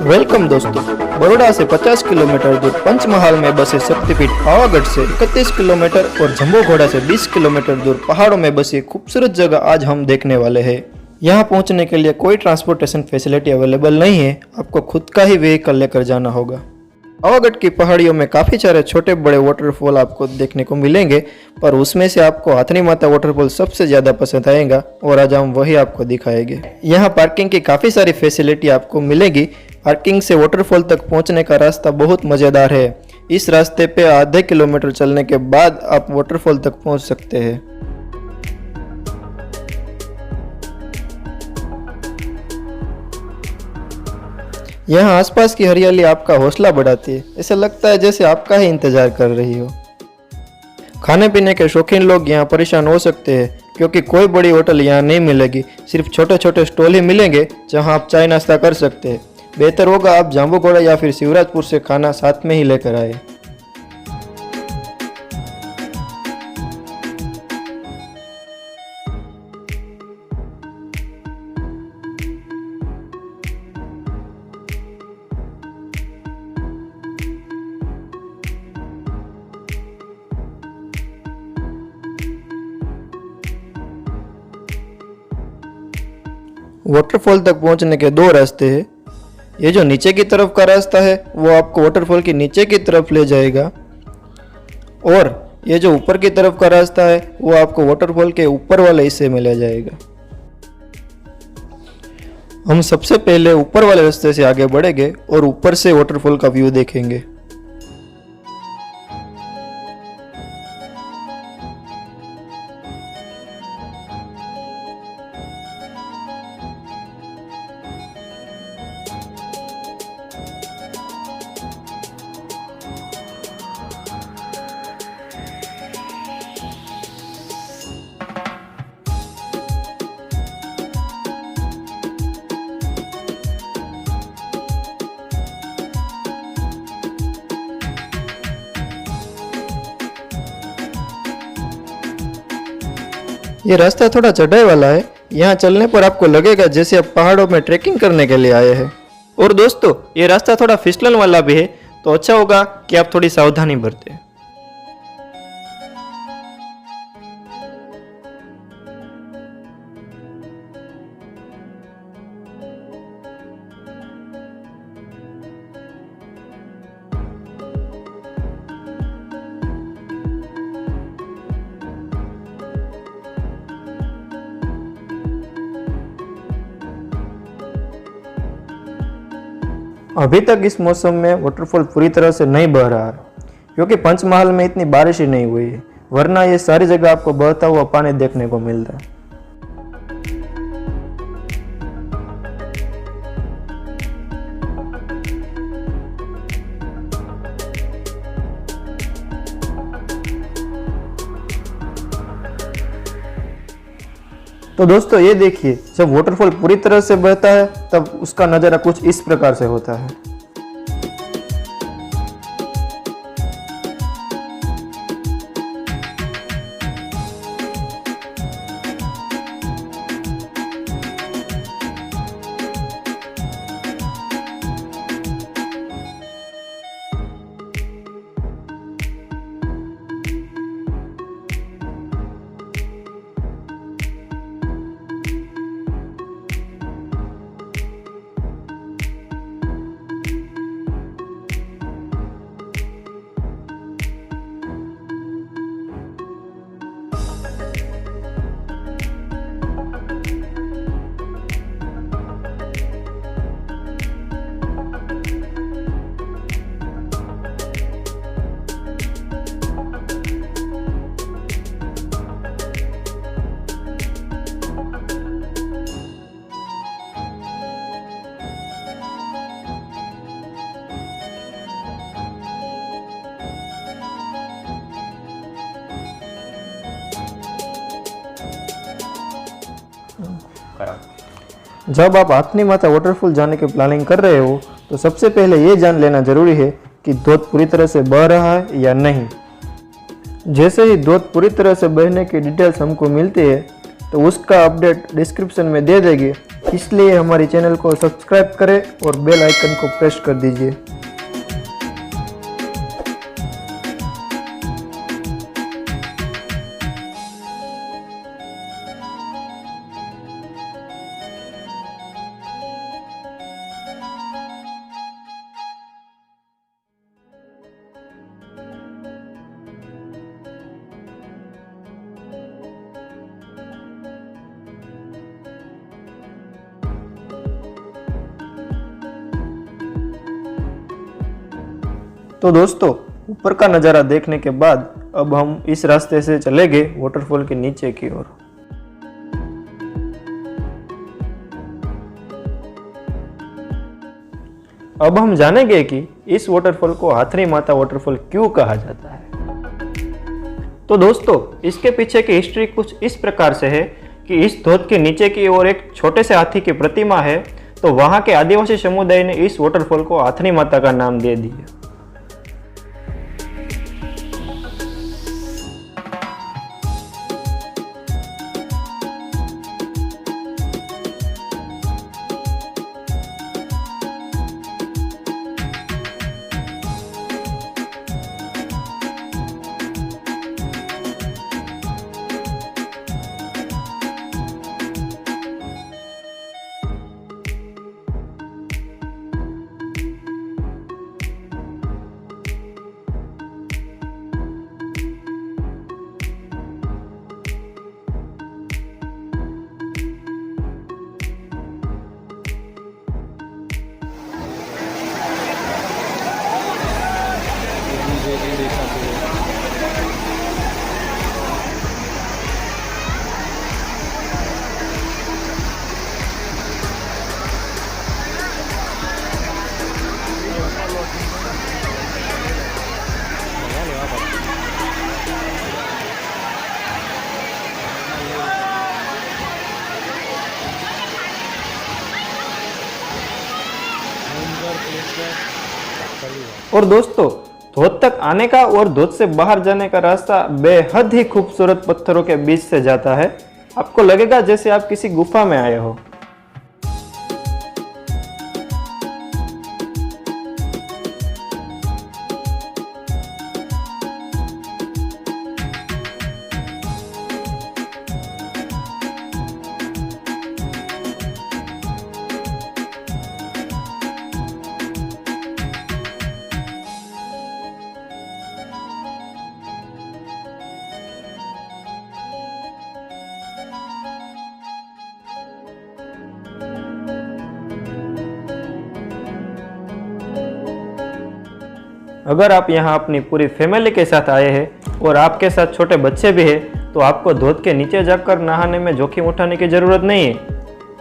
Welcome दोस्तों, बड़ौदा से 50 kilometre दूर पंचमहाल में बसे शक्तिपीठ पावागढ़ से 31 किलोमीटर और जंबूघोड़ा से 20 किलोमीटर दूर पहाड़ों में बसी खूबसूरत जगह आज हम देखने वाले हैं। यहाँ पहुँचने के लिए कोई ट्रांसपोर्टेशन फैसिलिटी अवेलेबल नहीं है, आपको खुद का ही व्हीकल लेकर जाना होगा। पावागढ़ की पहाड़ियों में काफ़ी सारे छोटे बड़े वाटरफॉल आपको देखने को मिलेंगे, पर उसमें से आपको हाथनी माता वाटरफॉल सबसे ज़्यादा पसंद आएगा और आज हम वही आपको दिखाएंगे। यहाँ पार्किंग की काफ़ी सारी फैसिलिटी आपको मिलेगी। पार्किंग से वाटरफॉल तक पहुँचने का रास्ता बहुत मज़ेदार है। इस रास्ते पे आधे किलोमीटर चलने के बाद आप वाटरफॉल तक पहुँच सकते हैं। यहाँ आसपास की हरियाली आपका हौसला बढ़ाती है, ऐसा लगता है जैसे आपका ही इंतजार कर रही हो। खाने पीने के शौकीन लोग यहाँ परेशान हो सकते हैं क्योंकि कोई बड़ी होटल यहाँ नहीं मिलेगी, सिर्फ छोटे छोटे स्टॉल ही मिलेंगे जहाँ आप चाय नाश्ता कर सकते हैं। बेहतर होगा आप जांबूघोड़ा या फिर शिवराजपुर से खाना साथ में ही लेकर आए। वाटरफॉल तक पहुंचने के दो रास्ते हैं। ये जो नीचे की तरफ का रास्ता है वो आपको वाटरफॉल के नीचे की तरफ ले जाएगा, और ये जो ऊपर की तरफ का रास्ता है वो आपको वाटरफॉल के ऊपर वाले हिस्से में ले जाएगा। हम सबसे पहले ऊपर वाले रास्ते से आगे बढ़ेंगे और ऊपर से वाटरफॉल का व्यू देखेंगे। ये रास्ता थोड़ा चढ़ाई वाला है, यहाँ चलने पर आपको लगेगा जैसे आप पहाड़ों में ट्रैकिंग करने के लिए आए हैं। और दोस्तों, ये रास्ता थोड़ा फिसलन वाला भी है, तो अच्छा होगा कि आप थोड़ी सावधानी बरतें। अभी तक इस मौसम में वाटरफॉल पूरी तरह से नहीं बह रहा है क्योंकि पंचमहाल में इतनी बारिश ही नहीं हुई है, वरना ये सारी जगह आपको बहता हुआ पानी देखने को मिलता है। तो दोस्तों ये देखिए, जब वाटरफॉल पूरी तरह से बहता है तब उसका नज़ारा कुछ इस प्रकार से होता है। जब आप हाथनी माता वाटरफॉल जाने की प्लानिंग कर रहे हो तो सबसे पहले ये जान लेना जरूरी है कि धोध पूरी तरह से बह रहा है या नहीं। जैसे ही धोध पूरी तरह से बहने की डिटेल्स हमको मिलती है तो उसका अपडेट डिस्क्रिप्शन में दे देंगे, इसलिए हमारी चैनल को सब्सक्राइब करें और बेल आइकन को प्रेस कर दीजिए। तो दोस्तों, ऊपर का नज़ारा देखने के बाद अब हम इस रास्ते से चलेंगे वाटरफॉल के नीचे की ओर। अब हम जानेंगे कि इस वाटरफॉल को हाथनी माता वाटरफॉल क्यों कहा जाता है। तो दोस्तों, इसके पीछे की हिस्ट्री कुछ इस प्रकार से है कि इस धोध के नीचे की ओर एक छोटे से हाथी की प्रतिमा है, तो वहां के आदिवासी समुदाय ने इस वाटरफॉल को हाथनी माता का नाम दे दिया। और दोस्तों, धोध तक आने का और धोध से बाहर जाने का रास्ता बेहद ही खूबसूरत पत्थरों के बीच से जाता है। आपको लगेगा जैसे आप किसी गुफा में आए हो। अगर आप यहाँ अपनी पूरी फैमिली के साथ आए हैं और आपके साथ छोटे बच्चे भी हैं तो आपको धोध के नीचे जाकर नहाने में जोखिम उठाने की ज़रूरत नहीं है,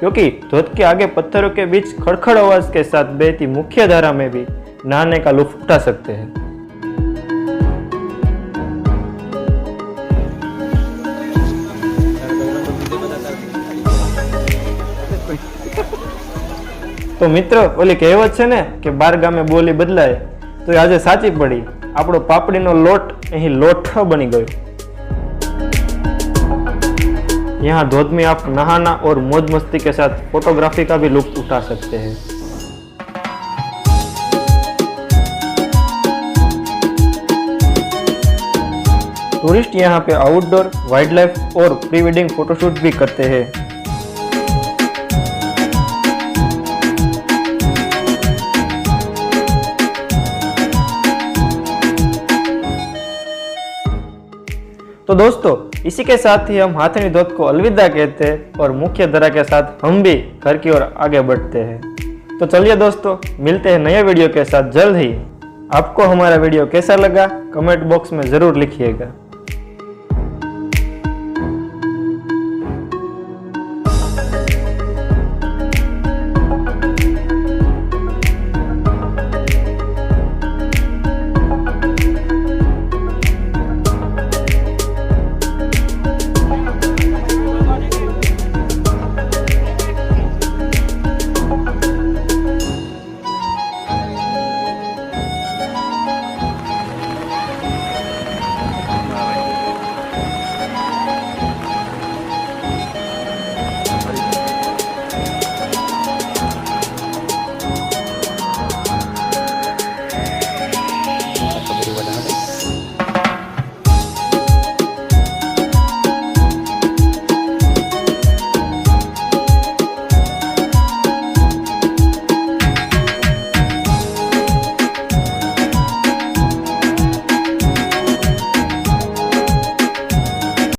क्योंकि धोध के आगे पत्थरों के बीच खड़खड़ आवाज़ के साथ बहती मुख्य धारा में भी नहाने का लुत्फ उठा सकते हैं। तो मित्र, ओली कहेवत है ने कि 12 ગામે બોલી બદલાય, तो आज साची पड़ी। आपणो पापड़ीनो लोट अहीं लोठो बनी गयो। यहाँ धोध में आप नहाना और मौज मस्ती के साथ फोटोग्राफी का भी लुत्फ उठा सकते हैं। टूरिस्ट यहाँ पे आउटडोर, वाइल्ड लाइफ और प्री वेडिंग फोटोशूट भी करते हैं। तो दोस्तों, इसी के साथ ही हम हाथनी धोध को अलविदा कहते हैं और मुख्य धारा के साथ हम भी घर की ओर आगे बढ़ते हैं। तो चलिए दोस्तों, मिलते हैं नए वीडियो के साथ जल्द ही। आपको हमारा वीडियो कैसा लगा कमेंट बॉक्स में ज़रूर लिखिएगा।